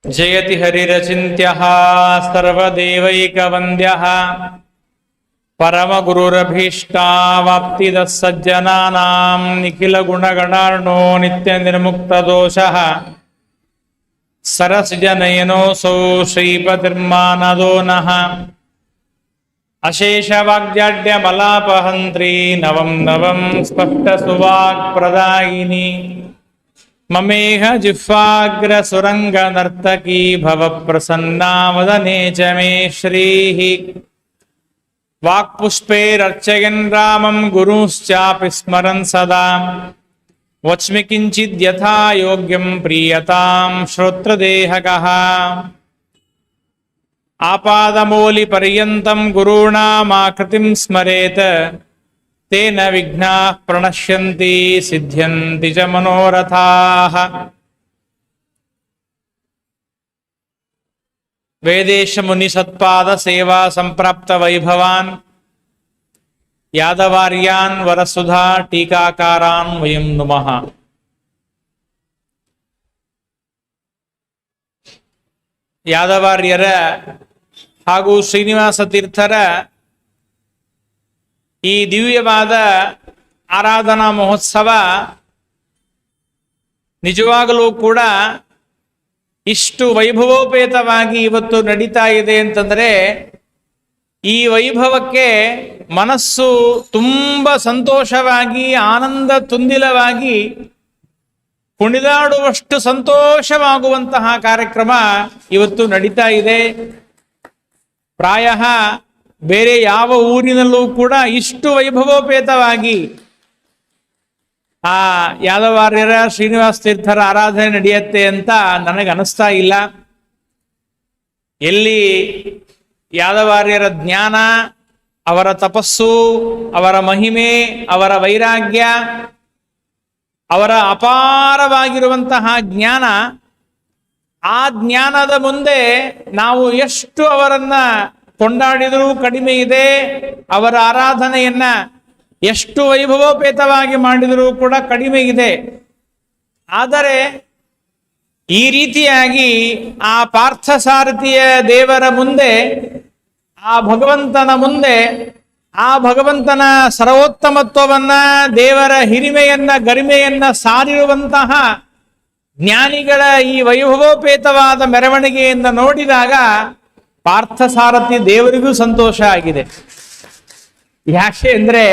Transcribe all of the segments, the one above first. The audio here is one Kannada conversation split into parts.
ಜಯತಿ ಹರಿರಚಿಂತ್ಯಃ ಸರ್ವದೇವೈಕವಂದ್ಯಃ ಪರಮಗುರುರಭೀಷ್ಟಾವಾಪ್ತಿದಃ ಸಜ್ಜನಾನಾಂ ನಿಖಿಲಗುಣಗಣಾರ್ಣೋ ನಿತ್ಯನಿರ್ಮುಕ್ತದೋಷಃ ಸರಸಿಜನಯನೋऽಸೌ ಶ್ರೀಪತಿರ್ಮಾನದೋ ನಃ ಅಶೇಷವಾಗ್ಜಾಡ್ಯಮಲಾಪಹಂತ್ರಿ ನವಂ ನವಂ ಸ್ಪಷ್ಟಸುವಾಕ್ಪ್ರದಾಯಿನಿ ಮಮೇಹ ಜಿಹ್ವಾಗ್ರಸುರಂಗನರ್ತಕೀ ಭವಪ್ರಸನ್ನಾ ವದನೆ ಚ ಮೇ ಶ್ರೀಃ ವಾಕ್ಪುಷ್ಪೈರರ್ಚಯನ್ ರಾಮಂ ಗುರುಶ್ಚಾಪಿ ಸ್ಮರನ್ ಸದಾ ವಚ್ಮಿ ಕಿಂಚಿದ್ಯಥಾ ಯೋಗ್ಯಂ ಪ್ರೀಯತಾಂ ಶ್ರೋತ್ರದೇಹಕಃ ಆಪಾದಮೂಲಿಪರ್ಯಂತಂ ಗುರುಣಾಮಾಕೃತಿಂ ಸ್ಮರೇತ್ ತೇನ ವಿಘ್ನಾಃ ಪ್ರಣಶ್ಯಂತಿ ಸಿದ್ಧ್ಯಂತಿ ಚ ಮನೋರಥಾಃ. ವೇದೇಶ ಮುನಿ ಸತ್ಪಾದ ಸೇವಾ ಸಂಪ್ರಾಪ್ತ ವೈಭವಾನ್ ಯಾದವಾರ್ಯಾನ್ ವರಸುಧಾ ಟೀಕಾಕಾರಾನ್ ವಯಂ ನುಮಃ. ಯಾದವಾರ್ಯರ ಹಾಗೂ ಶ್ರೀನಿವಾಸ ತೀರ್ಥರ ಈ ದಿವ್ಯವಾದ ಆರಾಧನಾ ಮಹೋತ್ಸವ ನಿಜವಾಗಲೂ ಕೂಡ ಇಷ್ಟು ವೈಭವೋಪೇತವಾಗಿ ಇವತ್ತು ನಡೀತಾ ಇದೆ ಅಂತಂದರೆ ಈ ವೈಭವಕ್ಕೆ ಮನಸ್ಸು ತುಂಬ ಸಂತೋಷವಾಗಿ ಆನಂದ ತುಂದಿಲವಾಗಿ ಕುಣಿದಾಡುವಷ್ಟು ಸಂತೋಷವಾಗುವಂತಹ ಕಾರ್ಯಕ್ರಮ ಇವತ್ತು ನಡೀತಾ ಇದೆ. ಪ್ರಾಯ ಬೇರೆ ಯಾವ ಊರಿನಲ್ಲೂ ಕೂಡ ಇಷ್ಟು ವೈಭವೋಪೇತವಾಗಿ ಆ ಯಾದವಾರ್ಯರ ಶ್ರೀನಿವಾಸ ತೀರ್ಥರ ಆರಾಧನೆ ನಡೆಯುತ್ತೆ ಅಂತ ನನಗೆ ಅನಿಸ್ತಾ ಇಲ್ಲ. ಎಲ್ಲಿ ಯಾದವಾರ್ಯರ ಜ್ಞಾನ, ಅವರ ತಪಸ್ಸು, ಅವರ ಮಹಿಮೆ, ಅವರ ವೈರಾಗ್ಯ, ಅವರ ಅಪಾರವಾಗಿರುವಂತಹ ಜ್ಞಾನ, ಆ ಜ್ಞಾನದ ಮುಂದೆ ನಾವು ಎಷ್ಟು ಅವರನ್ನ ಕೊಂಡಾಡಿದರೂ ಕಡಿಮೆ ಇದೆ. ಅವರ ಆರಾಧನೆಯನ್ನ ಎಷ್ಟು ವೈಭವೋಪೇತವಾಗಿ ಮಾಡಿದರೂ ಕೂಡ ಕಡಿಮೆ ಇದೆ. ಆದರೆ ಈ ರೀತಿಯಾಗಿ ಆ ಪಾರ್ಥಸಾರಥಿಯ ದೇವರ ಮುಂದೆ, ಆ ಭಗವಂತನ ಮುಂದೆ, ಆ ಭಗವಂತನ ಸರ್ವೋತ್ತಮತ್ವವನ್ನ, ದೇವರ ಹಿರಿಮೆಯನ್ನ, ಗರಿಮೆಯನ್ನ ಸಾರಿರುವಂತಹ ಜ್ಞಾನಿಗಳ ಈ ವೈಭವೋಪೇತವಾದ ಮೆರವಣಿಗೆಯಿಂದ ನೋಡಿದಾಗ ಪಾರ್ಥಸಾರಥಿ ದೇವರಿಗೂ ಸಂತೋಷ ಆಗಿದೆ. ಯಾಕೆ ಅಂದ್ರೆ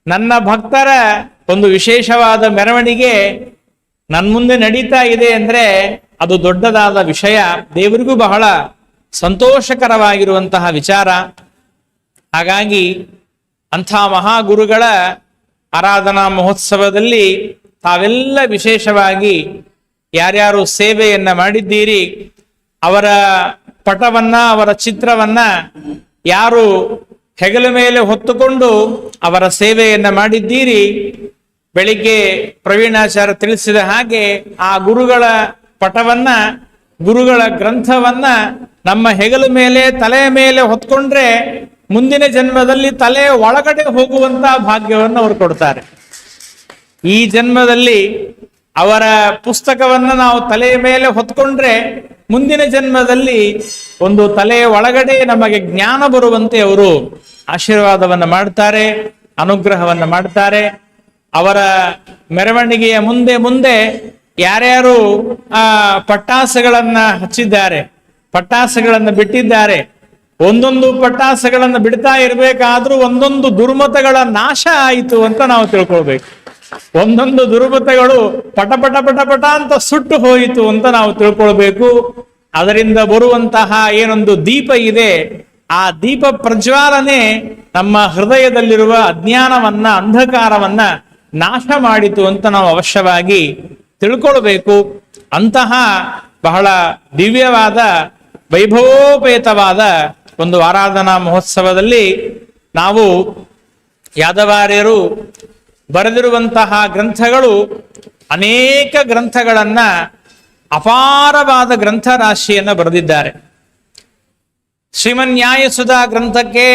ನನ್ನ ಭಕ್ತರ ಒಂದು ವಿಶೇಷವಾದ ಮೆರವಣಿಗೆ ನನ್ನ ಮುಂದೆ ನಡೀತಾ ಇದೆ ಅಂದ್ರೆ ಅದು ದೊಡ್ಡದಾದ ವಿಷಯ, ದೇವರಿಗೂ ಬಹಳ ಸಂತೋಷಕರವಾಗಿರುವಂತಹ ವಿಚಾರ. ಹಾಗಾಗಿ ಅಂಥ ಮಹಾಗುರುಗಳ ಆರಾಧನಾ ಮಹೋತ್ಸವದಲ್ಲಿ ತಾವೆಲ್ಲ ವಿಶೇಷವಾಗಿ ಯಾರ್ಯಾರು ಸೇವೆಯನ್ನ ಮಾಡಿದ್ದೀರಿ, ಅವರ ಪಟವನ್ನ, ಅವರ ಚಿತ್ರವನ್ನ ಯಾರು ಹೆಗಲ ಮೇಲೆ ಹೊತ್ತುಕೊಂಡು ಅವರ ಸೇವೆಯನ್ನ ಮಾಡಿದ್ದೀರಿ, ಬೆಳಿಗ್ಗೆ ಪ್ರವೀಣಾಚಾರ್ಯ ತಿಳಿಸಿದ ಹಾಗೆ ಆ ಗುರುಗಳ ಪಟವನ್ನ, ಗುರುಗಳ ಗ್ರಂಥವನ್ನ ನಮ್ಮ ಹೆಗಲ ಮೇಲೆ, ತಲೆಯ ಮೇಲೆ ಹೊತ್ಕೊಂಡ್ರೆ ಮುಂದಿನ ಜನ್ಮದಲ್ಲಿ ತಲೆ ಒಳಗಡೆ ಹೋಗುವಂತಹ ಭಾಗ್ಯವನ್ನು ಅವರು ಕೊಡ್ತಾರೆ. ಈ ಜನ್ಮದಲ್ಲಿ ಅವರ ಪುಸ್ತಕವನ್ನ ನಾವು ತಲೆಯ ಮೇಲೆ ಹೊತ್ಕೊಂಡ್ರೆ ಮುಂದಿನ ಜನ್ಮದಲ್ಲಿ ಒಂದು ತಲೆಯ ಒಳಗಡೆ ನಮಗೆ ಜ್ಞಾನ ಬರುವಂತೆ ಅವರು ಆಶೀರ್ವಾದವನ್ನ ಮಾಡ್ತಾರೆ, ಅನುಗ್ರಹವನ್ನ ಮಾಡ್ತಾರೆ. ಅವರ ಮೆರವಣಿಗೆಯ ಮುಂದೆ ಮುಂದೆ ಯಾರ್ಯಾರು ಪಟ್ಟಾಸಗಳನ್ನ ಹಚ್ಚಿದ್ದಾರೆ, ಪಟ್ಟಾಸಗಳನ್ನ ಬಿಟ್ಟಿದ್ದಾರೆ, ಒಂದೊಂದು ಪಟ್ಟಾಸಗಳನ್ನ ಬಿಡ್ತಾ ಇರಬೇಕಾದ್ರೂ ಒಂದೊಂದು ದುರ್ಮತಗಳ ನಾಶ ಆಯಿತು ಅಂತ ನಾವು ತಿಳ್ಕೊಳ್ಬೇಕು. ಒಂದೊಂದು ದುರ್ಮತಗಳು ಪಟ ಪಟ ಪಟ ಪಟ ಅಂತ ಸುಟ್ಟು ಹೋಯಿತು ಅಂತ ನಾವು ತಿಳ್ಕೊಳ್ಬೇಕು. ಅದರಿಂದ ಬರುವಂತಹ ಏನೊಂದು ದೀಪ ಇದೆ, ಆ ದೀಪ ಪ್ರಜ್ವಾಲನೆ ನಮ್ಮ ಹೃದಯದಲ್ಲಿರುವ ಅಜ್ಞಾನವನ್ನ, ಅಂಧಕಾರವನ್ನ ನಾಶ ಮಾಡಿತು ಅಂತ ನಾವು ಅವಶ್ಯವಾಗಿ ತಿಳ್ಕೊಳ್ಬೇಕು. ಅಂತಹ ಬಹಳ ದಿವ್ಯವಾದ ವೈಭವೋಪೇತವಾದ ಒಂದು ಆರಾಧನಾ ಮಹೋತ್ಸವದಲ್ಲಿ ನಾವು ಯಾದವಾರ್ಯರು ಬರೆದಿರುವಂತಹ ಗ್ರಂಥಗಳು ಅನೇಕ ಗ್ರಂಥಗಳನ್ನ, ಅಪಾರವಾದ ಗ್ರಂಥ ರಾಶಿಯನ್ನ ಬರೆದಿದ್ದಾರೆ. ಶ್ರೀಮನ್ಯಾಯಸುಧಾ ಗ್ರಂಥಕ್ಕೆ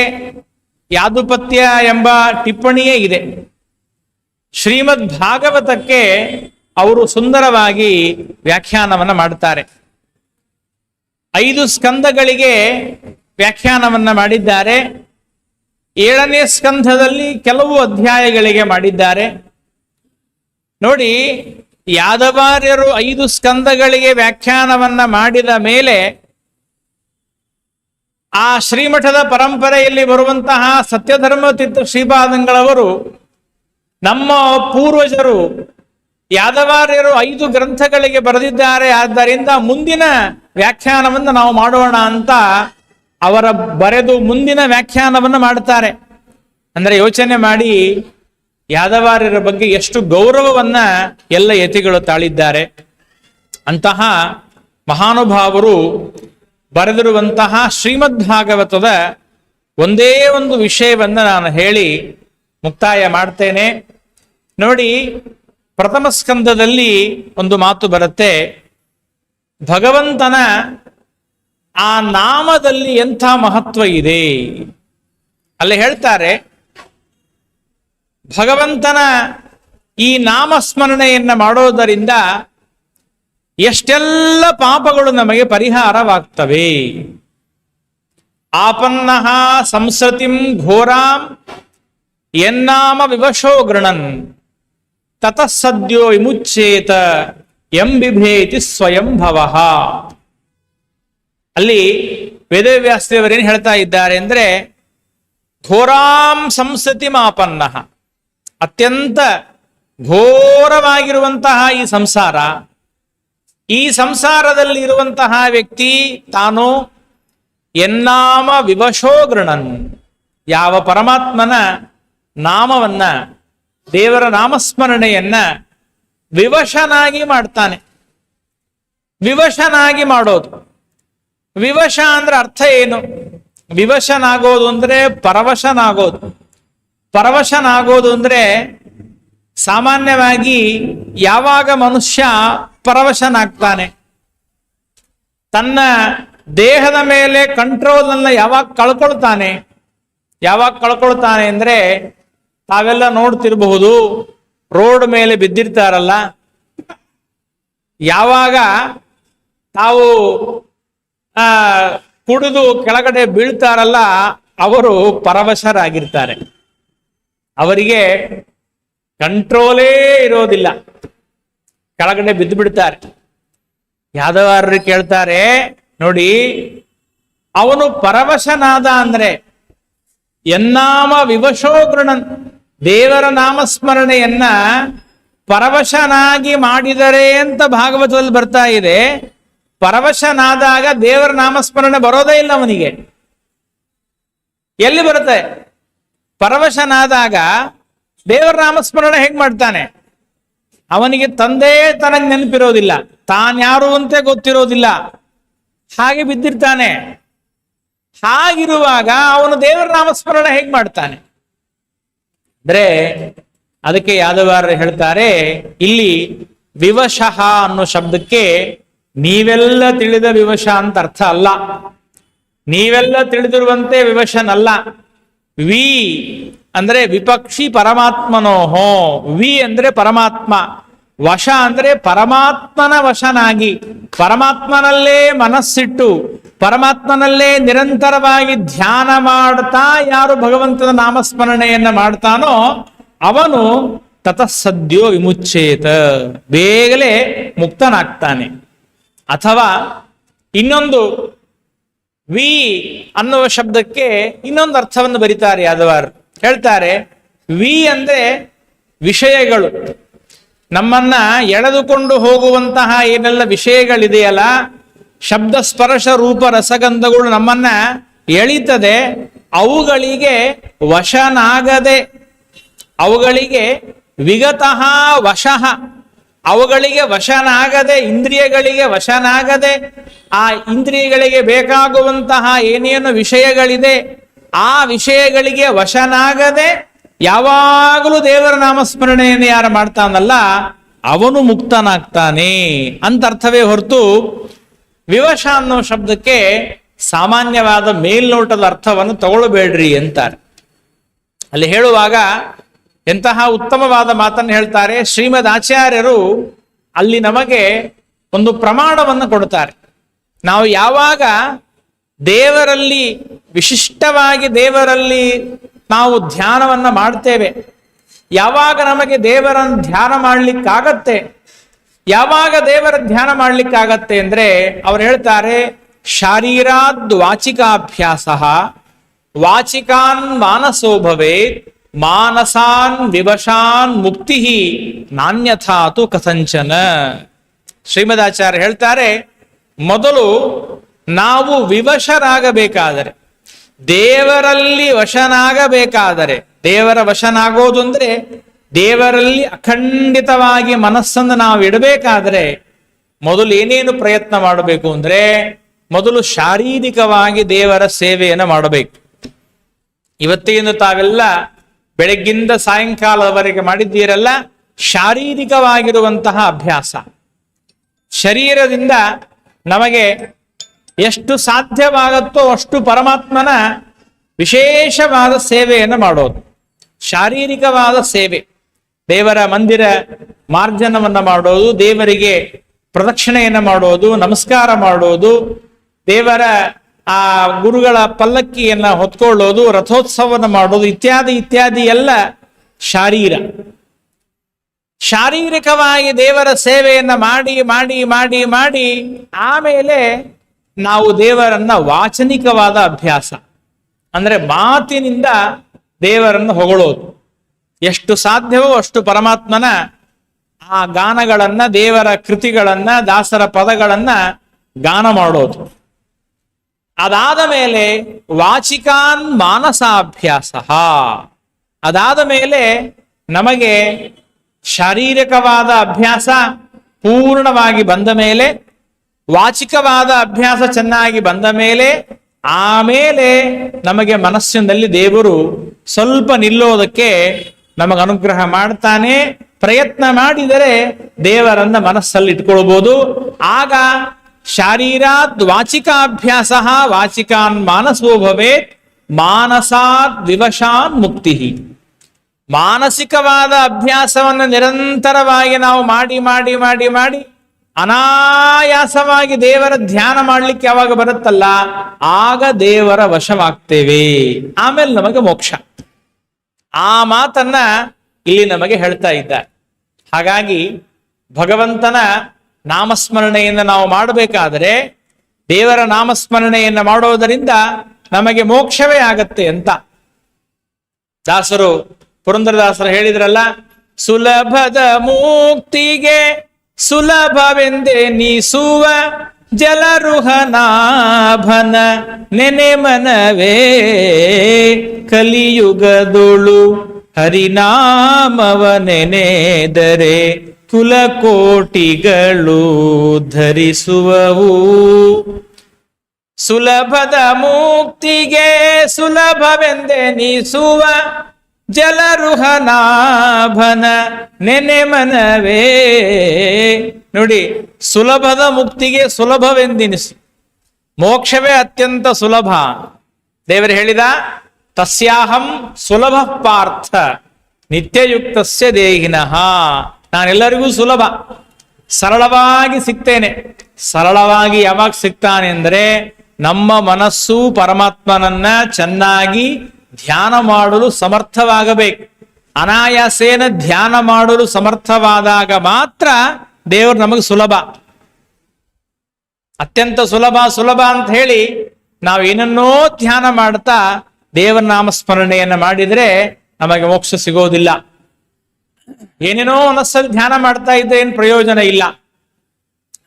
ಯಾದುಪತ್ಯ ಎಂಬ ಟಿಪ್ಪಣಿಯೇ ಇದೆ. ಶ್ರೀಮದ್ ಭಾಗವತಕ್ಕೆ ಅವರು ಸುಂದರವಾಗಿ ವ್ಯಾಖ್ಯಾನವನ್ನ ಮಾಡುತ್ತಾರೆ. 5 ಸ್ಕಂದಗಳಿಗೆ ವ್ಯಾಖ್ಯಾನವನ್ನ ಮಾಡಿದ್ದಾರೆ. 7ನೇ ಸ್ಕಂಧದಲ್ಲಿ ಕೆಲವು ಅಧ್ಯಾಯಗಳಿಗೆ ಮಾಡಿದ್ದಾರೆ. ನೋಡಿ, ಯಾದವಾರ್ಯರು 5 ಸ್ಕಂದಗಳಿಗೆ ವ್ಯಾಖ್ಯಾನವನ್ನ ಮಾಡಿದ ಮೇಲೆ ಆ ಶ್ರೀಮಠದ ಪರಂಪರೆಯಲ್ಲಿ ಬರುವಂತಹ ಸತ್ಯಧರ್ಮ ತೀರ್ಥ ಶ್ರೀಪಾದಂಗಳವರು ನಮ್ಮ ಪೂರ್ವಜರು ಯಾದವಾರ್ಯರು 5 ಗ್ರಂಥಗಳಿಗೆ ಬರೆದಿದ್ದಾರೆ, ಆದ್ದರಿಂದ ಮುಂದಿನ ವ್ಯಾಖ್ಯಾನವನ್ನು ನಾವು ಮಾಡೋಣ ಅಂತ ಅವರ ಬರೆದು ಮುಂದಿನ ವ್ಯಾಖ್ಯಾನವನ್ನು ಮಾಡ್ತಾರೆ. ಅಂದ್ರೆ ಯೋಚನೆ ಮಾಡಿ ಯಾದವಾರ್ಯರ ಬಗ್ಗೆ ಎಷ್ಟು ಗೌರವವನ್ನ ಎಲ್ಲ ಯತಿಗಳು ತಾಳಿದ್ದಾರೆ. ಅಂತಹ ಮಹಾನುಭಾವರು ಬರೆದಿರುವಂತಹ ಶ್ರೀಮದ್ ಭಾಗವತದ ಒಂದೇ ಒಂದು ವಿಷಯವನ್ನ ನಾನು ಹೇಳಿ ಮುಕ್ತಾಯ ಮಾಡ್ತೇನೆ. ನೋಡಿ, ಪ್ರಥಮ ಸ್ಕಂದದಲ್ಲಿ ಒಂದು ಮಾತು ಬರುತ್ತೆ, ಭಗವಂತನ ಆ ನಾಮದಲ್ಲಿ ಎಂಥ ಮಹತ್ವ ಇದೆ. ಅಲ್ಲಿ ಹೇಳ್ತಾರೆ, ಭಗವಂತನ ಈ ನಾಮಸ್ಮರಣೆಯನ್ನ ಮಾಡೋದರಿಂದ ಎಷ್ಟೆಲ್ಲ ಪಾಪಗಳು ನಮಗೆ ಪರಿಹಾರವಾಗ್ತವೆ. ಆಪನ್ನಃ ಸಂಸೃತಿಂ ಘೋರಾಂ ಎನ್ನಾಮ ವಿವಶೋ ಗೃಣನ್ ತತಃ ಸದ್ಯೋ ವಿಮುಚ್ಚೇತ ಎಂ ಬಿಭೇತಿ ಸ್ವಯಂ ಭವಃ. ಅಲ್ಲಿ ವೇದವ್ಯಾಸದೇವರೇನು ಹೇಳ್ತಾ ಇದ್ದಾರೆ ಅಂದ್ರೆ, ಘೋರಾಂ ಸಂಸೃತಿ ಮಾಪನ್ನಃ, ಅತ್ಯಂತ ಘೋರವಾಗಿರುವಂತಹ ಈ ಸಂಸಾರ, ಈ ಸಂಸಾರದಲ್ಲಿ ಇರುವಂತಹ ವ್ಯಕ್ತಿ ತಾನು ಎನ್ನಾಮ ವಿವಶೋ ಗೃಣನ್, ಯಾವ ಪರಮಾತ್ಮನ ನಾಮವನ್ನ, ದೇವರ ನಾಮಸ್ಮರಣೆಯನ್ನ ವಿವಶನಾಗಿ ಮಾಡ್ತಾನೆ. ವಿವಶನಾಗಿ ಮಾಡೋದು, ವಿವಶ ಅಂದ್ರೆ ಅರ್ಥ ಏನು? ವಿವಶನಾಗೋದು ಅಂದ್ರೆ ಪರವಶನಾಗೋದು. ಪರವಶನಾಗೋದು ಅಂದ್ರೆ ಸಾಮಾನ್ಯವಾಗಿ ಯಾವಾಗ ಮನುಷ್ಯ ಪರವಶನಾಗ್ತಾನೆ, ತನ್ನ ದೇಹದ ಮೇಲೆ ಕಂಟ್ರೋಲ್ ಅನ್ನ ಯಾವಾಗ ಕಳ್ಕೊಳ್ತಾನೆ, ಯಾವಾಗ ಕಳ್ಕೊಳ್ತಾನೆ ಅಂದ್ರೆ ತಾವೆಲ್ಲ ನೋಡ್ತಿರಬಹುದು, ರೋಡ್ ಮೇಲೆ ಬಿದ್ದಿರ್ತಾರಲ್ಲ, ಯಾವಾಗ ತಾವು ಕುಡಿದು ಕೆಳಗಡೆ ಬೀಳ್ತಾರಲ್ಲ ಅವರು ಪರವಶರಾಗಿರ್ತಾರೆ. ಅವರಿಗೆ ಕಂಟ್ರೋಲೇ ಇರೋದಿಲ್ಲ, ಕೆಳಗಡೆ ಬಿದ್ದು ಬಿಡ್ತಾರೆ. ಯಾದವಾರರು ಕೇಳ್ತಾರೆ, ನೋಡಿ, ಅವನು ಪರವಶನಾದ ಅಂದ್ರೆ ಎನ್ನಾಮ ವಿವಶೋ ಗೃಣನ್, ದೇವರ ನಾಮಸ್ಮರಣೆಯನ್ನ ಪರವಶನಾಗಿ ಮಾಡಿದರೆ ಅಂತ ಭಾಗವತದಲ್ಲಿ ಬರ್ತಾ ಇದೆ. ಪರವಶನಾದಾಗ ದೇವರ ನಾಮಸ್ಮರಣೆ ಬರೋದೇ ಇಲ್ಲ ಅವನಿಗೆ. ಎಲ್ಲಿ ಬರುತ್ತೆ? ಪರವಶನಾದಾಗ ದೇವರ ನಾಮಸ್ಮರಣೆ ಹೇಗ್ ಮಾಡ್ತಾನೆ? ಅವನಿಗೆ ತಂದೆ ತನಗೆ ನೆನಪಿರೋದಿಲ್ಲ, ತಾನ್ಯಾರು ಅಂತ ಗೊತ್ತಿರೋದಿಲ್ಲ, ಹಾಗೆ ಬಿದ್ದಿರ್ತಾನೆ. ಹಾಗಿರುವಾಗ ಅವನು ದೇವರ ನಾಮಸ್ಮರಣೆ ಹೇಗ್ ಮಾಡ್ತಾನೆ ಅಂದ್ರೆ, ಅದಕ್ಕೆ ಯಾದವಾರರು ಹೇಳ್ತಾರೆ, ಇಲ್ಲಿ ವಿವಶಃ ಅನ್ನೋ ಶಬ್ದಕ್ಕೆ ನೀವೆಲ್ಲ ತಿಳಿದ ವಿವಶ ಅಂತ ಅರ್ಥ ಅಲ್ಲ, ನೀವೆಲ್ಲ ತಿಳಿದಿರುವಂತೆ ವಿವಶನಲ್ಲ. ವಿ ಅಂದ್ರೆ ವಿಪಕ್ಷಿ ಪರಮಾತ್ಮನೋಹೋ, ವಿ ಅಂದ್ರೆ ಪರಮಾತ್ಮ, ವಶ ಅಂದ್ರೆ ಪರಮಾತ್ಮನ ವಶನಾಗಿ, ಪರಮಾತ್ಮನಲ್ಲೇ ಮನಸ್ಸಿಟ್ಟು ಪರಮಾತ್ಮನಲ್ಲೇ ನಿರಂತರವಾಗಿ ಧ್ಯಾನ ಮಾಡ್ತಾ ಯಾರು ಭಗವಂತನ ನಾಮಸ್ಮರಣೆಯನ್ನ ಮಾಡ್ತಾನೋ ಅವನು ತತಸ್ಸದ್ಯೋ ವಿಮುಚ್ಚೇತ, ಬೇಗನೆ ಮುಕ್ತನಾಗ್ತಾನೆ. ಅಥವಾ ಇನ್ನೊಂದು ವಿ ಅನ್ನುವ ಶಬ್ದಕ್ಕೆ ಇನ್ನೊಂದು ಅರ್ಥವನ್ನು ಬರೀತಾರೆ ಯಾದವಾರ್. ಹೇಳ್ತಾರೆ, ವಿ ಅಂದ್ರೆ ವಿಷಯಗಳು, ನಮ್ಮನ್ನ ಎಳೆದುಕೊಂಡು ಹೋಗುವಂತಹ ಏನೆಲ್ಲ ವಿಷಯಗಳಿದೆಯಲ್ಲ, ಶಬ್ದ ಸ್ಪರ್ಶ ರೂಪ ರಸಗಂಧಗಳು ನಮ್ಮನ್ನ ಎಳಿತದೆ, ಅವುಗಳಿಗೆ ವಶನಾಗದೆ, ಅವುಗಳಿಗೆ ವಿಗತಃ ವಶಃ, ಅವುಗಳಿಗೆ ವಶನಾಗದೆ, ಇಂದ್ರಿಯಗಳಿಗೆ ವಶನಾಗದೆ, ಆ ಇಂದ್ರಿಯಗಳಿಗೆ ಬೇಕಾಗುವಂತಹ ಏನೇನು ವಿಷಯಗಳಿದೆ ಆ ವಿಷಯಗಳಿಗೆ ವಶನಾಗದೆ ಯಾವಾಗಲೂ ದೇವರ ನಾಮಸ್ಮರಣೆಯನ್ನು ಯಾರು ಮಾಡ್ತಾನಲ್ಲ ಅವನು ಮುಕ್ತನಾಗ್ತಾನೆ ಅಂತ ಅರ್ಥವೇ ಹೊರತು ವಿವಶ ಅನ್ನೋ ಶಬ್ದಕ್ಕೆ ಸಾಮಾನ್ಯವಾದ ಮೇಲ್ನೋಟದ ಅರ್ಥವನ್ನು ತಗೊಳ್ಬೇಡ್ರಿ ಅಂತಾರೆ. ಅಲ್ಲಿ ಹೇಳುವಾಗ ಎಂತಹ ಉತ್ತಮವಾದ ಮಾತನ್ನು ಹೇಳ್ತಾರೆ. ಶ್ರೀಮದ್ ಆಚಾರ್ಯರು ಅಲ್ಲಿ ನಮಗೆ ಒಂದು ಪ್ರಮಾಣವನ್ನು ಕೊಡ್ತಾರೆ. ನಾವು ಯಾವಾಗ ದೇವರಲ್ಲಿ ವಿಶಿಷ್ಟವಾಗಿ ದೇವರಲ್ಲಿ ನಾವು ಧ್ಯಾನವನ್ನು ಮಾಡ್ತೇವೆ, ಯಾವಾಗ ನಮಗೆ ದೇವರನ್ನು ಧ್ಯಾನ ಮಾಡಲಿಕ್ಕಾಗತ್ತೆ, ಯಾವಾಗ ದೇವರ ಧ್ಯಾನ ಮಾಡಲಿಕ್ಕಾಗತ್ತೆ ಅಂದ್ರೆ ಅವ್ರು ಹೇಳ್ತಾರೆ, ಶಾರೀರಾದ್ ವಾಚಿಕಾಭ್ಯಾಸ ವಾಚಿಕಾನ್ ಮಾನಸೋ ಭವೇತ್ ಮಾನಸಾನ್ ವಿವಶಾನ್ ಮುಕ್ತಿ ನಾನ್ಯಥಾತು ಕಥಂಚನ. ಶ್ರೀಮದಾಚಾರ್ಯ ಹೇಳ್ತಾರೆ, ಮೊದಲು ನಾವು ವಿವಶರಾಗಬೇಕಾದರೆ, ದೇವರಲ್ಲಿ ವಶನಾಗಬೇಕಾದರೆ, ದೇವರ ವಶನಾಗೋದು ಅಂದ್ರೆ ದೇವರಲ್ಲಿ ಅಖಂಡಿತವಾಗಿ ಮನಸ್ಸನ್ನು ನಾವು ಇಡಬೇಕಾದ್ರೆ ಮೊದಲು ಏನೇನು ಪ್ರಯತ್ನ ಮಾಡಬೇಕು ಅಂದ್ರೆ, ಮೊದಲು ಶಾರೀರಿಕವಾಗಿ ದೇವರ ಸೇವೆಯನ್ನು ಮಾಡಬೇಕು. ಇವತ್ತೇನು ತಾವೆಲ್ಲ ಬೆಳಗ್ಗಿಂದ ಸಾಯಂಕಾಲದವರೆಗೆ ಮಾಡಿದ್ದೀರಲ್ಲ, ಶಾರೀರಿಕವಾಗಿರುವಂತಹ ಅಭ್ಯಾಸ. ಶರೀರದಿಂದ ನಮಗೆ ಎಷ್ಟು ಸಾಧ್ಯವಾಗುತ್ತೋ ಅಷ್ಟು ಪರಮಾತ್ಮನ ವಿಶೇಷವಾದ ಸೇವೆಯನ್ನು ಮಾಡೋದು, ಶಾರೀರಿಕವಾದ ಸೇವೆ. ದೇವರ ಮಂದಿರ ಮಾರ್ಜನವನ್ನು ಮಾಡೋದು, ದೇವರಿಗೆ ಪ್ರದಕ್ಷಿಣೆಯನ್ನು ಮಾಡೋದು, ನಮಸ್ಕಾರ ಮಾಡೋದು, ದೇವರ ಆ ಗುರುಗಳ ಪಲ್ಲಕ್ಕಿಯನ್ನ ಹೊತ್ಕೊಳ್ಳೋದು, ರಥೋತ್ಸವವನ್ನು ಮಾಡೋದು, ಇತ್ಯಾದಿ ಇತ್ಯಾದಿ ಎಲ್ಲ ಶಾರೀರಿಕವಾಗಿ ದೇವರ ಸೇವೆಯನ್ನ ಮಾಡಿ ಮಾಡಿ ಮಾಡಿ ಮಾಡಿ ಆಮೇಲೆ ನಾವು ದೇವರನ್ನ ವಾಚನಿಕವಾದ ಅಭ್ಯಾಸ ಅಂದ್ರೆ ಮಾತಿನಿಂದ ದೇವರನ್ನು ಹೊಗಳೋದು. ಎಷ್ಟು ಸಾಧ್ಯವೋ ಅಷ್ಟು ಪರಮಾತ್ಮನ ಆ ಗಾನಗಳನ್ನ, ದೇವರ ಕೃತಿಗಳನ್ನ, ದಾಸರ ಪದಗಳನ್ನ ಗಾನ ಮಾಡೋದು. ಅದಾದ ಮೇಲೆ ವಾಚಿಕಾನ್ ಮಾನಸಾಭ್ಯಾಸ, ಅದಾದ ಮೇಲೆ ನಮಗೆ ಶಾರೀರಿಕವಾದ ಅಭ್ಯಾಸ ಪೂರ್ಣವಾಗಿ ಬಂದ ಮೇಲೆ, ವಾಚಿಕವಾದ ಅಭ್ಯಾಸ ಚೆನ್ನಾಗಿ ಬಂದ ಮೇಲೆ, ಆಮೇಲೆ ನಮಗೆ ಮನಸ್ಸಿನಲ್ಲಿ ದೇವರು ಸ್ವಲ್ಪ ನಿಲ್ಲೋದಕ್ಕೆ ನಮಗೆ ಅನುಗ್ರಹ ಮಾಡ್ತಾನೆ. ಪ್ರಯತ್ನ ಮಾಡಿದರೆ ದೇವರನ್ನ ಮನಸ್ಸಲ್ಲಿ ಇಟ್ಕೊಳ್ಬೋದು. ಆಗ ಶಾರೀರಾದ್ ವಾಚಿಕಾಭ್ಯಾಸ ವಾಚಿಕಾನ್ ಮಾನಸೋ ಭವೇತ್ ಮಾನಸಾದ್ ವಿವಶಾನ್ ಮುಕ್ತಿ. ಮಾನಸಿಕವಾದ ಅಭ್ಯಾಸವನ್ನು ನಿರಂತರವಾಗಿ ನಾವು ಮಾಡಿ ಮಾಡಿ ಮಾಡಿ ಮಾಡಿ ಅನಾಯಾಸವಾಗಿ ದೇವರ ಧ್ಯಾನ ಮಾಡ್ಲಿಕ್ಕೆ ಯಾವಾಗ ಬರುತ್ತಲ್ಲ, ಆಗ ದೇವರ ವಶವಾಗ್ತೇವೆ. ಆಮೇಲೆ ನಮಗೆ ಮೋಕ್ಷ. ಆ ಮಾತನ್ನ ಇಲ್ಲಿ ನಮಗೆ ಹೇಳ್ತಾ ಇದ್ದಾರೆ. ಹಾಗಾಗಿ ಭಗವಂತನ ನಾಮಸ್ಮರಣೆಯನ್ನು ನಾವು ಮಾಡಬೇಕಾದರೆ, ದೇವರ ನಾಮಸ್ಮರಣೆಯನ್ನು ಮಾಡೋದರಿಂದ ನಮಗೆ ಮೋಕ್ಷವೇ ಆಗತ್ತೆ ಅಂತ ದಾಸರು, ಪುರಂದರದಾಸರು ಹೇಳಿದ್ರಲ್ಲ, ಸುಲಭದ ಮುಕ್ತಿಗೆ ಸುಲಭವೆಂದೆನಿಸುವ ಜಲರುಹನಾಭನ ನೆನೆ ಮನವೇ ಕಲಿಯುಗದೊಳು ಹರಿನಾಮವ ನೆನೆದರೆ ಕುಲಕೋಟಿಗಳು ಧರಿಸುವವು. ಸುಲಭದ ಮುಕ್ತಿಗೆ ಸುಲಭವೆಂದೆನಿಸುವ ಜಲರುಹನಾಭನ ನೆನೆ ಮನವೇ. ನೋಡಿ, ಸುಲಭದ ಮುಕ್ತಿಗೆ ಸುಲಭವೆಂದೆನಿಸು, ಮೋಕ್ಷವೇ ಅತ್ಯಂತ ಸುಲಭ. ದೇವರು ಹೇಳಿದ, ತಸ್ಯಾಹಂ ಸುಲಭ ಪಾರ್ಥ ನಿತ್ಯಯುಕ್ತಸ್ಯ ದೇಹಿನಃ. ನಾನೆಲ್ಲರಿಗೂ ಸುಲಭ, ಸರಳವಾಗಿ ಸಿಗ್ತೇನೆ. ಸರಳವಾಗಿ ಯಾವಾಗ ಸಿಗ್ತಾನೆ ಅಂದರೆ, ನಮ್ಮ ಮನಸ್ಸು ಪರಮಾತ್ಮನನ್ನ ಚೆನ್ನಾಗಿ ಧ್ಯಾನ ಮಾಡಲು ಸಮರ್ಥವಾಗಬೇಕು. ಅನಾಯಾಸೇನ ಧ್ಯಾನ ಮಾಡಲು ಸಮರ್ಥವಾದಾಗ ಮಾತ್ರ ದೇವರು ನಮಗೆ ಸುಲಭ, ಅತ್ಯಂತ ಸುಲಭ ಸುಲಭ ಅಂತ ಹೇಳಿ ನಾವು ಏನನ್ನೋ ಧ್ಯಾನ ಮಾಡ್ತಾ ದೇವರ ನಾಮಸ್ಮರಣೆಯನ್ನ ಮಾಡಿದ್ರೆ ನಮಗೆ ಮೋಕ್ಷ ಸಿಗೋದಿಲ್ಲ. ಏನೇನೋ ಮನಸ್ಸಲ್ಲಿ ಧ್ಯಾನ ಮಾಡ್ತಾ ಇದ್ರೆ ಏನು ಪ್ರಯೋಜನ ಇಲ್ಲ.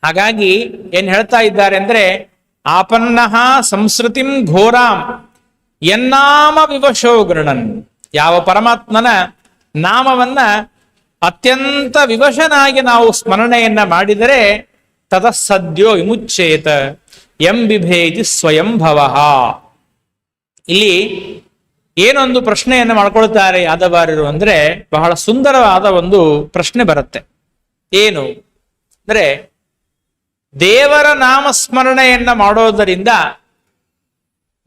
ಹಾಗಾಗಿ ಏನ್ ಹೇಳ್ತಾ ಇದ್ದಾರೆ ಅಂದ್ರೆ, ಆಪನ್ನಃ ಸಂಸ್ಕೃತಿಂ ಘೋರಾಂ ಯನ್ನಾಮ ವಿವಶೋ ಗೃಣನ್. ಯಾವ ಪರಮಾತ್ಮನ ನಾಮವನ್ನ ಅತ್ಯಂತ ವಿವಶನಾಗಿ ನಾವು ಸ್ಮರಣೆಯನ್ನ ಮಾಡಿದರೆ ತತಸ್ಸದ್ಯೋ ವಿಮುಚ್ಚೇತ ಎಂ ಬಿಭೇದಿ ಸ್ವಯಂ ಭವಃ. ಇಲ್ಲಿ ಏನೊಂದು ಪ್ರಶ್ನೆಯನ್ನು ಮಾಡ್ಕೊಳ್ತಾರೆ ಯಾದವಾರರು ಅಂದ್ರೆ, ಬಹಳ ಸುಂದರವಾದ ಒಂದು ಪ್ರಶ್ನೆ ಬರುತ್ತೆ. ಏನು ಅಂದ್ರೆ, ದೇವರ ನಾಮಸ್ಮರಣೆಯನ್ನ ಮಾಡೋದರಿಂದ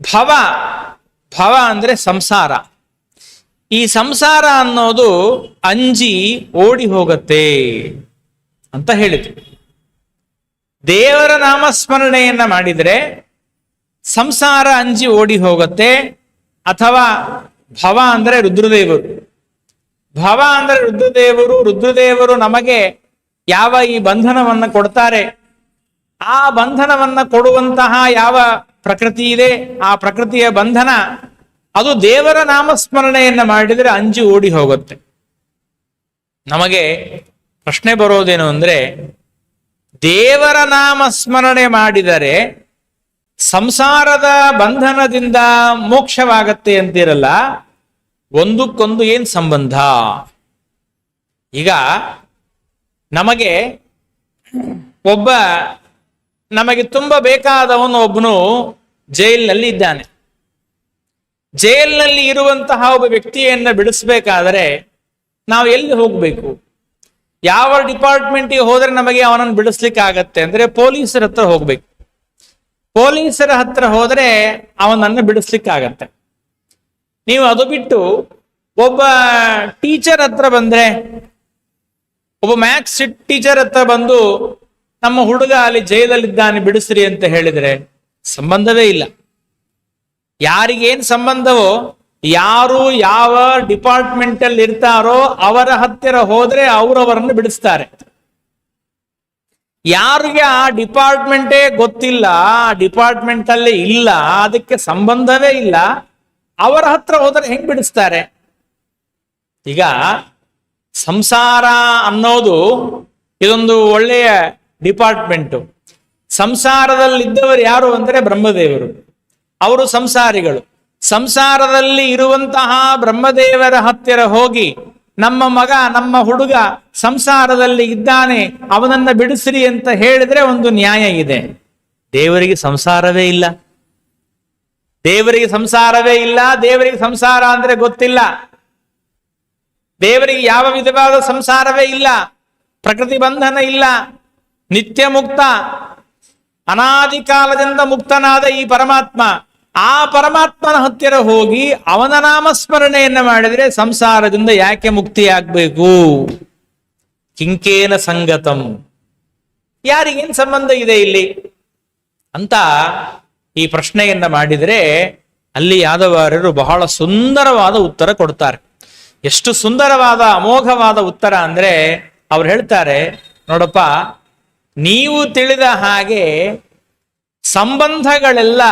ಭವ ಅಂದ್ರೆ ಸಂಸಾರ, ಈ ಸಂಸಾರ ಅನ್ನೋದು ಅಂಜಿ ಓಡಿ ಹೋಗತ್ತೆ ಅಂತ ಹೇಳಿದ್ರು. ದೇವರ ನಾಮಸ್ಮರಣೆಯನ್ನ ಮಾಡಿದರೆ ಸಂಸಾರ ಅಂಜಿ ಓಡಿ ಹೋಗುತ್ತೆ. ಅಥವಾ ಭವ ಅಂದರೆ ರುದ್ರದೇವರು, ಭವ ಅಂದರೆ ರುದ್ರದೇವರು ನಮಗೆ ಯಾವ ಈ ಬಂಧನವನ್ನ ಕೊಡ್ತಾರೆ, ಆ ಬಂಧನವನ್ನ ಕೊಡುವಂತಹ ಯಾವ ಪ್ರಕೃತಿ ಇದೆ, ಆ ಪ್ರಕೃತಿಯ ಬಂಧನ ಅದು ದೇವರ ನಾಮಸ್ಮರಣೆಯನ್ನ ಮಾಡಿದರೆ ಅಂಜಿ ಓಡಿ ಹೋಗುತ್ತೆ. ನಮಗೆ ಪ್ರಶ್ನೆ ಬರೋದೇನು ಅಂದ್ರೆ, ದೇವರ ನಾಮಸ್ಮರಣೆ ಮಾಡಿದರೆ ಸಂಸಾರದ ಬಂಧನದಿಂದ ಮೋಕ್ಷವಾಗತ್ತೆ ಅಂತಿರಲ್ಲ, ಒಂದಕ್ಕೊಂದು ಏನ್ ಸಂಬಂಧ? ಈಗ ನಮಗೆ ತುಂಬಾ ಬೇಕಾದವನು ಒಬ್ಬನು ಜೈಲಿನಲ್ಲಿ ಇದ್ದಾನೆ. ಜೈಲಿನಲ್ಲಿ ಇರುವಂತಹ ಒಬ್ಬ ವ್ಯಕ್ತಿಯನ್ನ ಬಿಡಿಸ್ಬೇಕಾದರೆ ನಾವು ಎಲ್ಲಿ ಹೋಗ್ಬೇಕು? ಯಾವ ಡಿಪಾರ್ಟ್ಮೆಂಟ್ಗೆ ಹೋದ್ರೆ ನಮಗೆ ಅವನನ್ನು ಬಿಡಿಸ್ಲಿಕ್ಕೆ ಆಗತ್ತೆ ಅಂದ್ರೆ ಪೊಲೀಸರ ಹತ್ರ ಹೋಗ್ಬೇಕು. ಪೊಲೀಸರ ಹತ್ರ ಹೋದ್ರೆ ಅವನನ್ನು ಬಿಡಿಸ್ಲಿಕ್ಕೆ ಆಗತ್ತೆ. ನೀವು ಅದು ಬಿಟ್ಟು ಒಬ್ಬ ಟೀಚರ್ ಹತ್ರ ಬಂದ್ರೆ, ಒಬ್ಬ ಮ್ಯಾಥ್ಸ್ ಟೀಚರ್ ಹತ್ರ ಬಂದು ನಮ್ಮ ಹುಡುಗ ಅಲ್ಲಿ ಜೈಲಲ್ಲಿದ್ದಾನೆ ಬಿಡಿಸ್ರಿ ಅಂತ ಹೇಳಿದ್ರೆ ಸಂಬಂಧವೇ ಇಲ್ಲ. ಯಾರಿಗೇನ್ ಸಂಬಂಧವೋ, ಯಾರು ಯಾವ ಡಿಪಾರ್ಟ್ಮೆಂಟ್ ಅಲ್ಲಿ ಇರ್ತಾರೋ ಅವರ ಹತ್ತಿರ ಹೋದ್ರೆ ಅವರವರನ್ನು ಬಿಡಿಸ್ತಾರೆ. ಯಾರಿಗೆ ಆ ಡಿಪಾರ್ಟ್ಮೆಂಟೇ ಗೊತ್ತಿಲ್ಲ, ಆ ಡಿಪಾರ್ಟ್ಮೆಂಟ್ ಅಲ್ಲಿ ಇಲ್ಲ, ಅದಕ್ಕೆ ಸಂಬಂಧವೇ ಇಲ್ಲ, ಅವರ ಹತ್ರ ಹೋದ್ರೆ ಹೆಂಗ್ ಬಿಡಿಸ್ತಾರೆ? ಈಗ ಸಂಸಾರ ಅನ್ನೋದು ಇದೊಂದು ಒಳ್ಳೆಯ ಡಿಪಾರ್ಟ್ಮೆಂಟು. ಸಂಸಾರದಲ್ಲಿದ್ದವರು ಯಾರು ಅಂದರೆ ಬ್ರಹ್ಮದೇವರು, ಅವರು ಸಂಸಾರಿಗಳು. ಸಂಸಾರದಲ್ಲಿ ಇರುವಂತಹ ಬ್ರಹ್ಮದೇವರ ಹತ್ತಿರ ಹೋಗಿ ನಮ್ಮ ಮಗ, ನಮ್ಮ ಹುಡುಗ ಸಂಸಾರದಲ್ಲಿ ಇದ್ದಾನೆ, ಅವನನ್ನ ಬಿಡಿಸ್ರಿ ಅಂತ ಹೇಳಿದ್ರೆ ಒಂದು ನ್ಯಾಯ ಇದೆ. ದೇವರಿಗೆ ಸಂಸಾರವೇ ಇಲ್ಲ, ದೇವರಿಗೆ ಸಂಸಾರವೇ ಇಲ್ಲ, ದೇವರಿಗೆ ಸಂಸಾರ ಅಂದ್ರೆ ಗೊತ್ತಿಲ್ಲ. ದೇವರಿಗೆ ಯಾವ ವಿಧವಾದ ಸಂಸಾರವೇ ಇಲ್ಲ, ಪ್ರಕೃತಿ ಬಂಧನ ಇಲ್ಲ, ನಿತ್ಯ ಮುಕ್ತ, ಅನಾದಿ ಕಾಲದಿಂದ ಮುಕ್ತನಾದ ಈ ಪರಮಾತ್ಮ. ಆ ಪರಮಾತ್ಮನ ಹತ್ತಿರ ಹೋಗಿ ಅವನ ನಾಮಸ್ಮರಣೆಯನ್ನ ಮಾಡಿದ್ರೆ ಸಂಸಾರದಿಂದ ಯಾಕೆ ಮುಕ್ತಿಯಾಗಬೇಕು? ಕಿಂಕೇನ ಸಂಗತಂ, ಯಾರಿಗೇನ್ ಸಂಬಂಧ ಇದೆ ಇಲ್ಲಿ ಅಂತ ಈ ಪ್ರಶ್ನೆಯನ್ನ ಮಾಡಿದರೆ ಅಲ್ಲಿ ಯಾದವಾರರು ಬಹಳ ಸುಂದರವಾದ ಉತ್ತರ ಕೊಡ್ತಾರೆ. ಎಷ್ಟು ಸುಂದರವಾದ ಅಮೋಘವಾದ ಉತ್ತರ ಅಂದ್ರೆ ಅವ್ರು ಹೇಳ್ತಾರೆ, ನೋಡಪ್ಪ, ನೀವು ತಿಳಿದ ಹಾಗೆ ಸಂಬಂಧಗಳೆಲ್ಲ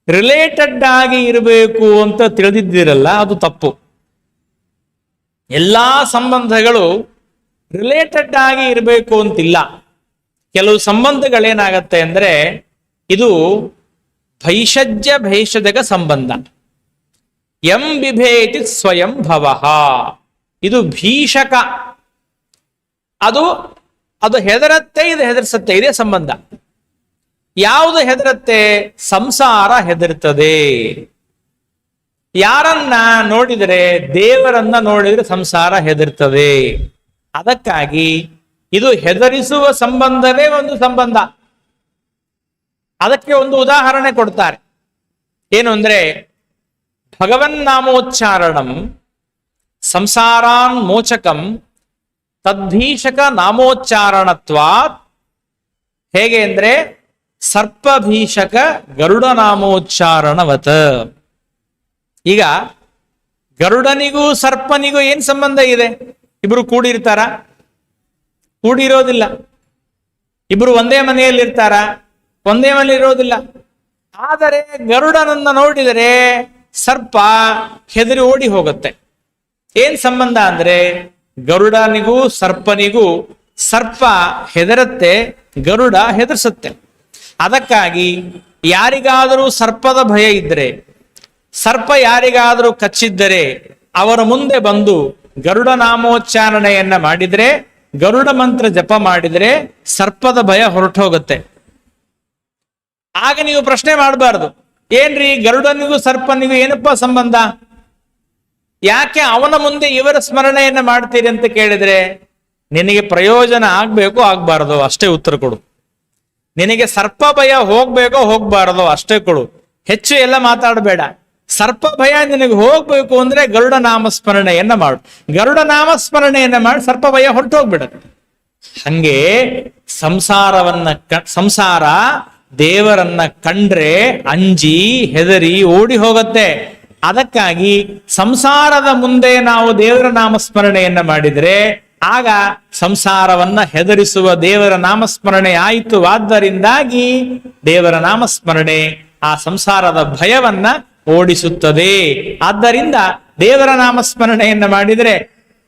ರಿಲೇಟೆಡ್ ಆಗಿ ಇರಬೇಕು ಅಂತ ತಿಳಿದಿದ್ದೀರಲ್ಲ, ಅದು ತಪ್ಪು. ಎಲ್ಲಾ ಸಂಬಂಧಗಳು ರಿಲೇಟೆಡ್ ಆಗಿ ಇರಬೇಕು ಅಂತಿಲ್ಲ. ಕೆಲವು ಸಂಬಂಧಗಳೇನಾಗತ್ತೆ ಅಂದ್ರೆ ಇದು ಭೈಷಜಕ ಸಂಬಂಧ. ಎಂ ಬಿಭೇತಿ ಸ್ವಯಂ ಭವಃ, ಇದು ಭೀಷಕ. ಅದು ಹೆದರತ್ತೆ, ಇದು ಹೆದರ್ಸತ್ತೆ, ಇದೇ ಸಂಬಂಧ. ಯಾವುದು ಹೆದರತ್ತೆ? ಸಂಸಾರ ಹೆದರ್ತದೆ. ಯಾರನ್ನ ನೋಡಿದರೆ, ದೇವರನ್ನ ನೋಡಿದರೆ ಸಂಸಾರ ಹೆದರ್ತದೆ. ಅದಕ್ಕಾಗಿ ಇದು ಹೆದರಿಸುವ ಸಂಬಂಧವೇ ಒಂದು ಸಂಬಂಧ. ಅದಕ್ಕೆ ಒಂದು ಉದಾಹರಣೆ ಕೊಡ್ತಾರೆ. ಏನು ಅಂದ್ರೆ, ಭಗವನ್ನಾಮೋಚ್ಚಾರಣಂ ಸಂಸಾರಾನ್ ಮೋಚಕಂ ತದ್ಭೀಷಕ ನಾಮೋಚ್ಚಾರಣತ್ವಾತ್. ಹೇಗೆ ಅಂದ್ರೆ ಸರ್ಪಭೀಷಕ ಗರುಡ ನಾಮೋಚ್ಚಾರಣವತ್. ಈಗ ಗರುಡನಿಗೂ ಸರ್ಪನಿಗೂ ಏನ್ ಸಂಬಂಧ ಇದೆ? ಇಬ್ರು ಕೂಡಿರ್ತಾರ? ಕೂಡಿರೋದಿಲ್ಲ. ಇಬ್ರು ಒಂದೇ ಮನೆಯಲ್ಲಿ ಇರ್ತಾರ? ಒಂದೇ ಮನೆ ಇರೋದಿಲ್ಲ. ಆದರೆ ಗರುಡನನ್ನ ನೋಡಿದರೆ ಸರ್ಪ ಹೆದರಿ ಓಡಿ ಹೋಗುತ್ತೆ. ಏನ್ ಸಂಬಂಧ ಅಂದ್ರೆ ಗರುಡನಿಗೂ ಸರ್ಪನಿಗೂ ಸರ್ಪ ಹೆದರತ್ತೆ, ಗರುಡ ಹೆದರ್ಸುತ್ತೆ. ಅದಕ್ಕಾಗಿ ಯಾರಿಗಾದರೂ ಸರ್ಪದ ಭಯ ಇದ್ದರೆ, ಸರ್ಪ ಯಾರಿಗಾದರೂ ಕಚ್ಚಿದ್ದರೆ ಅವರ ಮುಂದೆ ಬಂದು ಗರುಡ ನಾಮೋಚ್ಚಾರಣೆಯನ್ನ ಮಾಡಿದ್ರೆ, ಗರುಡ ಮಂತ್ರ ಜಪ ಮಾಡಿದ್ರೆ ಸರ್ಪದ ಭಯ ಹೊರಟೋಗುತ್ತೆ. ಆಗ ನೀವು ಪ್ರಶ್ನೆ ಮಾಡಬಾರ್ದು, ಏನ್ರಿ ಗರುಡನಿಗೂ ಸರ್ಪನಿಗೂ ಏನಪ್ಪಾ ಸಂಬಂಧ? ಯಾಕೆ ಅವನ ಮುಂದೆ ಇವರ ಸ್ಮರಣೆಯನ್ನ ಮಾಡ್ತೀರಿ ಅಂತ ಕೇಳಿದ್ರೆ, ನಿನಗೆ ಪ್ರಯೋಜನ ಆಗ್ಬೇಕೋ ಆಗ್ಬಾರ್ದು ಅಷ್ಟೇ ಉತ್ತರ ಕೊಡು. ನಿನಗೆ ಸರ್ಪ ಭಯ ಹೋಗ್ಬೇಕೋ ಹೋಗ್ಬಾರ್ದು ಅಷ್ಟೇ ಕೊಡು. ಹೆಚ್ಚು ಎಲ್ಲ ಮಾತಾಡಬೇಡ. ಸರ್ಪ ಭಯ ನಿನಗೆ ಹೋಗ್ಬೇಕು ಅಂದ್ರೆ ಗರುಡ ನಾಮಸ್ಮರಣೆಯನ್ನ ಮಾಡು. ಗರುಡ ನಾಮಸ್ಮರಣೆಯನ್ನ ಮಾಡಿ ಸರ್ಪ ಭಯ ಹೊರಟೋಗ್ಬಿಡತ್ತೆ. ಹಂಗೆ ಸಂಸಾರ ದೇವರನ್ನ ಕಂಡ್ರೆ ಅಂಜಿ ಹೆದರಿ ಓಡಿ ಹೋಗುತ್ತೆ. ಅದಕ್ಕಾಗಿ ಸಂಸಾರದ ಮುಂದೆ ನಾವು ದೇವರ ನಾಮಸ್ಮರಣೆಯನ್ನ ಮಾಡಿದರೆ ಆಗ ಸಂಸಾರವನ್ನ ಹೆದರಿಸುವ ದೇವರ ನಾಮಸ್ಮರಣೆ ಆಯಿತು. ಆದ್ದರಿಂದಾಗಿ ದೇವರ ನಾಮಸ್ಮರಣೆ ಆ ಸಂಸಾರದ ಭಯವನ್ನ ಓಡಿಸುತ್ತದೆ. ಆದ್ದರಿಂದ ದೇವರ ನಾಮಸ್ಮರಣೆಯನ್ನ ಮಾಡಿದರೆ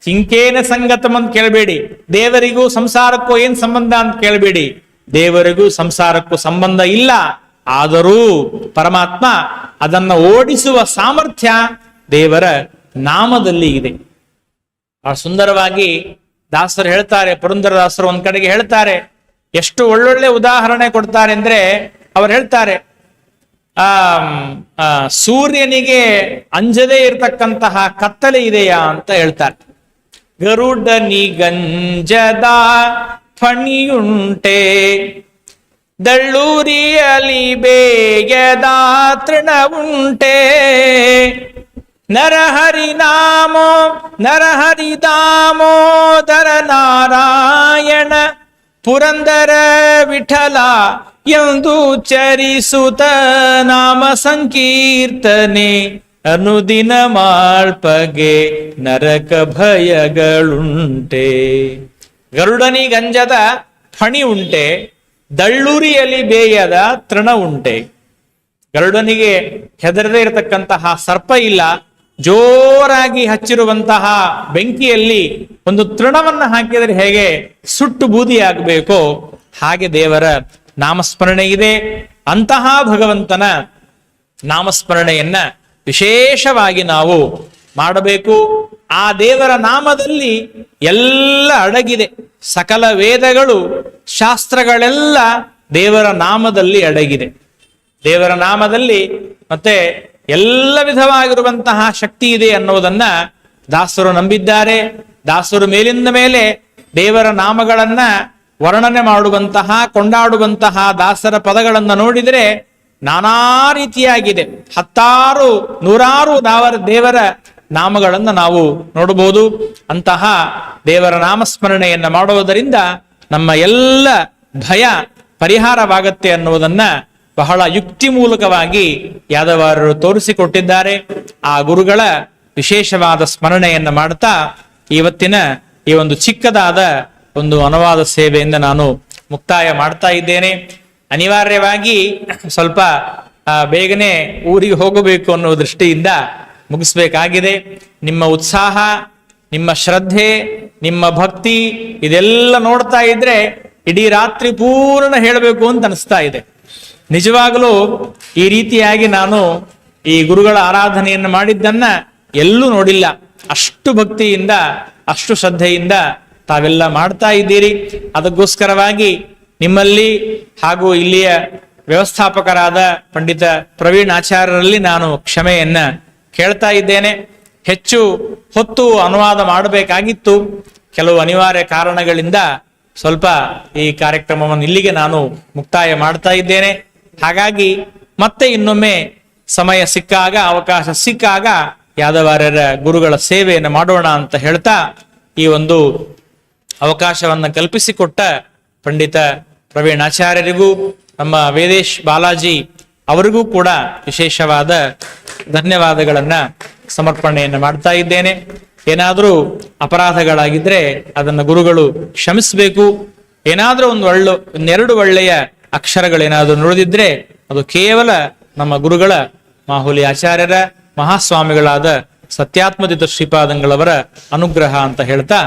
ಚಿಂಕೇನ ಸಂಗತಂ ಅಂತ ಕೇಳಬೇಡಿ, ದೇವರಿಗೂ ಸಂಸಾರಕ್ಕೂ ಏನ್ ಸಂಬಂಧ ಅಂತ ಕೇಳಬೇಡಿ. ದೇವರಿಗೂ ಸಂಸಾರಕ್ಕೂ ಸಂಬಂಧ ಇಲ್ಲ, ಆದರೂ ಪರಮಾತ್ಮ ಅದನ್ನ ಓಡಿಸುವ ಸಾಮರ್ಥ್ಯ ದೇವರ ನಾಮದಲ್ಲಿ ಇದೆ. ಆ ಸುಂದರವಾಗಿ ದಾಸರು ಹೇಳ್ತಾರೆ, ಪುರಂದರದಾಸರು ಒಂದ್ ಕಡೆಗೆ ಹೇಳ್ತಾರೆ, ಎಷ್ಟು ಒಳ್ಳೊಳ್ಳೆ ಉದಾಹರಣೆ ಕೊಡ್ತಾರೆ ಅಂದ್ರೆ ಅವ್ರು ಹೇಳ್ತಾರೆ, ಸೂರ್ಯನಿಗೆ ಅಂಜದೇ ಇರತಕ್ಕಂತಹ ಕತ್ತಲೆ ಇದೆಯಾ ಅಂತ ಹೇಳ್ತಾರೆ. ಗರುಡನಿಗಂಜದ ಫಣಿಯುಂಟೆ, ದಳ್ಳೂರಿಯಲಿ ಬೇಗದ ತೃಣವುಂಟೆ, ನರಹರಿದಾಮೋದರ ನಾರಾಯಣ ಪುರಂದರ ವಿಠಲ ಎಂದು ಚರಿಸುತ್ತ ನಾಮ ಸಂಕೀರ್ತನೆ ಅನುದಿನ ಮಾಳ್ಪಗೆ ನರಕ ಭಯಗಳುಂಟೆ. ಗರುಡನಿಗಂಜದ ಫಣಿ ಉಂಟೆ, ದಳ್ಳೂರಿಯಲ್ಲಿ ಬೇಯದ ತೃಣ ಉಂಟೆ. ಗರುಡನಿಗೆ ಹೆದರದೇ ಇರತಕ್ಕಂತಹ ಸರ್ಪ ಇಲ್ಲ, ಜೋರಾಗಿ ಹಚ್ಚಿರುವಂತಹ ಬೆಂಕಿಯಲ್ಲಿ ಒಂದು ತೃಣವನ್ನ ಹಾಕಿದರೆ ಹೇಗೆ ಸುಟ್ಟು ಬೂದಿಯಾಗಬೇಕೋ ಹಾಗೆ ದೇವರ ನಾಮಸ್ಮರಣೆ ಇದೆ. ಅಂತಹ ಭಗವಂತನ ನಾಮಸ್ಮರಣೆಯನ್ನ ವಿಶೇಷವಾಗಿ ನಾವು ಮಾಡಬೇಕು. ಆ ದೇವರ ನಾಮದಲ್ಲಿ ಎಲ್ಲ ಅಡಗಿದೆ. ಸಕಲ ವೇದಗಳು, ಶಾಸ್ತ್ರಗಳೆಲ್ಲ ದೇವರ ನಾಮದಲ್ಲಿ ಅಡಗಿದೆ. ದೇವರ ನಾಮದಲ್ಲಿ ಮತ್ತೆ ಎಲ್ಲ ವಿಧವಾಗಿರುವಂತಹ ಶಕ್ತಿ ಇದೆ ಅನ್ನೋದನ್ನ ದಾಸರು ನಂಬಿದ್ದಾರೆ. ದಾಸರು ಮೇಲಿಂದ ಮೇಲೆ ದೇವರ ನಾಮಗಳನ್ನ ವರ್ಣನೆ ಮಾಡುವಂತಹ, ಕೊಂಡಾಡುವಂತಹ ದಾಸರ ಪದಗಳನ್ನು ನೋಡಿದರೆ ನಾನಾ ರೀತಿಯಾಗಿದೆ. ಹತ್ತಾರು ನೂರಾರು ದೇವರ ನಾಮಗಳನ್ನು ನಾವು ನೋಡಬಹುದು. ಅಂತಹ ದೇವರ ನಾಮಸ್ಮರಣೆಯನ್ನ ಮಾಡುವುದರಿಂದ ನಮ್ಮ ಎಲ್ಲ ಭಯ ಪರಿಹಾರವಾಗತ್ತೆ ಅನ್ನುವುದನ್ನ ಬಹಳ ಯುಕ್ತಿ ಮೂಲಕವಾಗಿ ಯಾದವಾರರು ತೋರಿಸಿಕೊಟ್ಟಿದ್ದಾರೆ. ಆ ಗುರುಗಳ ವಿಶೇಷವಾದ ಸ್ಮರಣೆಯನ್ನ ಮಾಡ್ತಾ ಇವತ್ತಿನ ಈ ಒಂದು ಚಿಕ್ಕದಾದ ಒಂದು ಅನುವಾದ ಸೇವೆಯಿಂದ ನಾನು ಮುಕ್ತಾಯ ಮಾಡ್ತಾ ಇದ್ದೇನೆ. ಅನಿವಾರ್ಯವಾಗಿ ಸ್ವಲ್ಪ ಬೇಗನೆ ಊರಿಗೆ ಹೋಗಬೇಕು ಅನ್ನೋ ದೃಷ್ಟಿಯಿಂದ ಮುಗಿಸ್ಬೇಕಾಗಿದೆ. ನಿಮ್ಮ ಉತ್ಸಾಹ, ನಿಮ್ಮ ಶ್ರದ್ಧೆ, ನಿಮ್ಮ ಭಕ್ತಿ ಇದೆಲ್ಲ ನೋಡ್ತಾ ಇದ್ರೆ ಇಡೀ ರಾತ್ರಿ ಪೂರ್ಣ ಹೇಳಬೇಕು ಅಂತ ಅನಿಸ್ತಾ ಇದೆ. ನಿಜವಾಗಲೂ ಈ ರೀತಿಯಾಗಿ ನಾನು ಈ ಗುರುಗಳ ಆರಾಧನೆಯನ್ನು ಮಾಡಿದ್ದನ್ನ ಎಲ್ಲೂ ನೋಡಿಲ್ಲ. ಅಷ್ಟು ಭಕ್ತಿಯಿಂದ, ಅಷ್ಟು ಶ್ರದ್ಧೆಯಿಂದ ತಾವೆಲ್ಲ ಮಾಡ್ತಾ ಇದ್ದೀರಿ. ಅದಕ್ಕೋಸ್ಕರವಾಗಿ ನಿಮ್ಮಲ್ಲಿ ಹಾಗೂ ಇಲ್ಲಿಯ ವ್ಯವಸ್ಥಾಪಕರಾದ ಪಂಡಿತ ಪ್ರವೀಣ್ ಆಚಾರ್ಯರಲ್ಲಿ ನಾನು ಕ್ಷಮೆಯನ್ನ ಕೇಳ್ತಾ ಇದ್ದೇನೆ. ಹೆಚ್ಚು ಹೊತ್ತು ಅನುವಾದ ಮಾಡಬೇಕಾಗಿತ್ತು, ಕೆಲವು ಅನಿವಾರ್ಯ ಕಾರಣಗಳಿಂದ ಸ್ವಲ್ಪ ಈ ಕಾರ್ಯಕ್ರಮವನ್ನು ಇಲ್ಲಿಗೆ ನಾನು ಮುಕ್ತಾಯ ಮಾಡ್ತಾ ಇದ್ದೇನೆ. ಹಾಗಾಗಿ ಮತ್ತೆ ಇನ್ನೊಮ್ಮೆ ಸಮಯ ಸಿಕ್ಕಾಗ, ಅವಕಾಶ ಸಿಕ್ಕಾಗ ಯಾದವಾರ್ಯರ ಗುರುಗಳ ಸೇವೆಯನ್ನು ಮಾಡೋಣ ಅಂತ ಹೇಳ್ತಾ ಈ ಒಂದು ಅವಕಾಶವನ್ನು ಕಲ್ಪಿಸಿಕೊಟ್ಟ ಪಂಡಿತ ಪ್ರವೀಣ್ ಆಚಾರ್ಯರಿಗೂ ನಮ್ಮ ವೇದೇಶ್ ಬಾಲಾಜಿ ಅವರಿಗೂ ಕೂಡ ವಿಶೇಷವಾದ ಧನ್ಯವಾದಗಳನ್ನ ಸಮರ್ಪಣೆಯನ್ನು ಮಾಡ್ತಾ ಇದ್ದೇನೆ. ಏನಾದರೂ ಅಪರಾಧಗಳಾಗಿದ್ರೆ ಅದನ್ನು ಗುರುಗಳು ಕ್ಷಮಿಸಬೇಕು. ಏನಾದರೂ ಒಂದೆರಡು ಒಳ್ಳೆಯ ಅಕ್ಷರಗಳೇನಾದರೂ ನುಡಿದಿದ್ರೆ ಅದು ಕೇವಲ ನಮ್ಮ ಗುರುಗಳ ಮಾಹುಲಿ ಆಚಾರ್ಯರ, ಮಹಾಸ್ವಾಮಿಗಳಾದ ಸತ್ಯಾತ್ಮದಿತ ಶ್ರೀಪಾದಂಗಳವರ ಅನುಗ್ರಹ ಅಂತ ಹೇಳ್ತಾ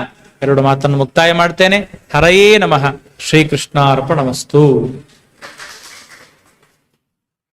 ಎರಡು ಮಾತನ್ನು ಮುಕ್ತಾಯ ಮಾಡ್ತೇನೆ. ಹರಯೇ ನಮಃ. ಶ್ರೀಕೃಷ್ಣಾರ್ಪಣಮಸ್ತು.